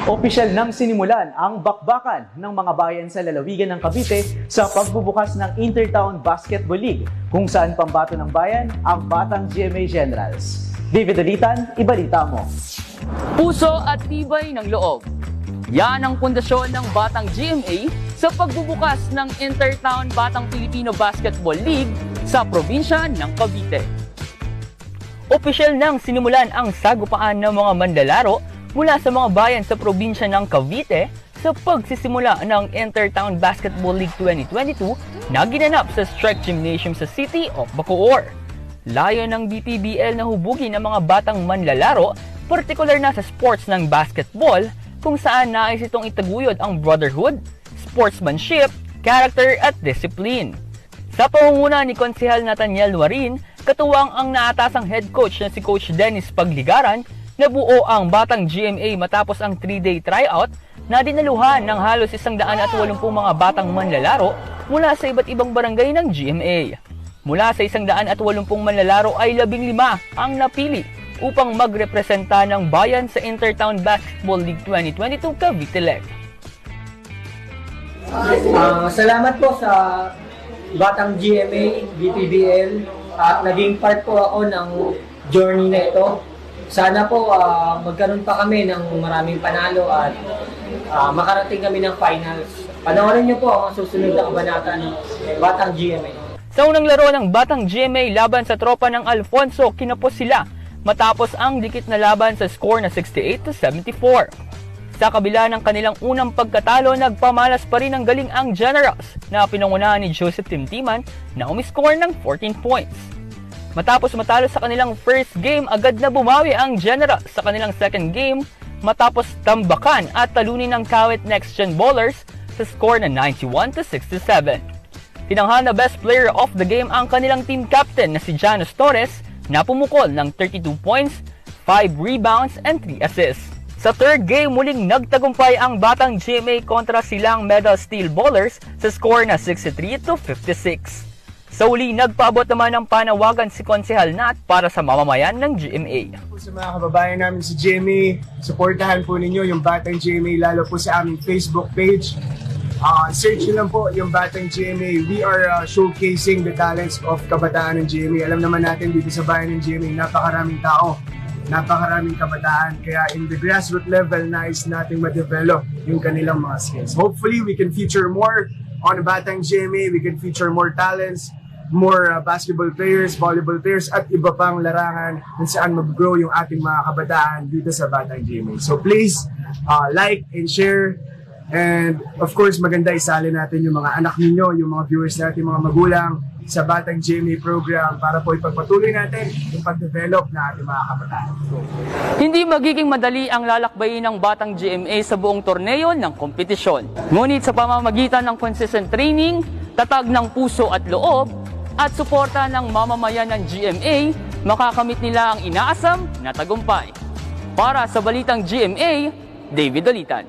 Opisyal nang sinimulan ang bakbakan ng mga bayan sa lalawigan ng Cavite sa pagbubukas ng Intertown Basketball League kung saan pambato ng bayan ang Batang GMA Generals. David Alitan, ibalita mo. Puso at tibay ng loob. Yan ang pundasyon ng Batang GMA sa pagbubukas ng Intertown Batang Filipino Basketball League sa probinsya ng Cavite. Opisyal nang sinimulan ang sagupaan ng mga manlalaro mula sa mga bayan sa probinsya ng Cavite sa pagsisimula ng Intertown Basketball League 2022 na ginanap sa Strike Gymnasium sa City of Bacoor. Layo ng BPBL na hubugin ang mga batang manlalaro, partikular na sa sports ng basketball, kung saan nais itong itaguyod ang brotherhood, sportsmanship, character at discipline. Sa pangunguna ni Konsehal Nathaniel Warin, katuwang ang naatasang head coach na si Coach Dennis Pagligaran, nabuo ang Batang GMA matapos ang 3-day tryout na dinaluhan ng halos 180 mga batang manlalaro mula sa iba't ibang barangay ng GMA. Mula sa 180 manlalaro ay 15 ang napili upang magrepresenta ng bayan sa Intertown Basketball League 2022 Cavite Leg. Salamat po sa Batang GMA, BPBL, at naging part po ako ng journey na ito. Sana po magkaroon pa kami ng maraming panalo at makarating kami ng finals. Panoorin niyo po ang susunod na kabanata ng Batang GMA. Sa unang laro ng Batang GMA laban sa tropa ng Alfonso, kinapos sila matapos ang dikit na laban sa score na 68-74. Sa kabila ng kanilang unang pagkatalo, nagpamalas pa rin ang galing ang Generals na pinangunahan ni Joseph Timtiman na umiscore ng 14 points. Matapos matalo sa kanilang first game, agad na bumawi ang Generals sa kanilang second game matapos tambakan at talunin ng Kawit Next Gen Bowlers sa score na 91-67. Tinanghal na best player of the game ang kanilang team captain na si Janos Torres na pumukol ng 32 points, 5 rebounds and 3 assists. Sa third game, muling nagtagumpay ang Batang GMA kontra silang Medal Steel Bowlers sa score na 63-56. Sa uli, nagpaabot naman ng panawagan si Konsehal Nat para sa mamamayan ng GMA. Sa mga kababayan namin sa GMA, supportahan po ninyo yung Batang GMA lalo po sa aming Facebook page. Search nyo lang po yung Batang GMA. We are showcasing the talents of kabataan ng GMA. Alam naman natin dito sa bayan ng GMA, napakaraming tao, napakaraming kabataan. Kaya in the grassroots level, nais nating ma-develop yung kanilang mga skills. Hopefully, we can feature more on Batang GMA. We can feature more talents, more basketball players, volleyball players, at iba pang larangan kung saan mag-grow yung ating mga kabataan dito sa Batang GMA. So please, like and share. And of course, maganda isali natin yung mga anak ninyo, yung mga viewers natin, mga magulang sa Batang GMA program para po ipagpatuloy natin yung pag-develop na ating mga kabataan. Hindi magiging madali ang lalakbayin ng Batang GMA sa buong torneo ng kompetisyon. Ngunit sa pamamagitan ng consistent training, tatag ng puso at loob, at suporta ng mamamayan ng GMA, makakamit nila ang inaasam na tagumpay. Para sa Balitang GMA, David Alitan.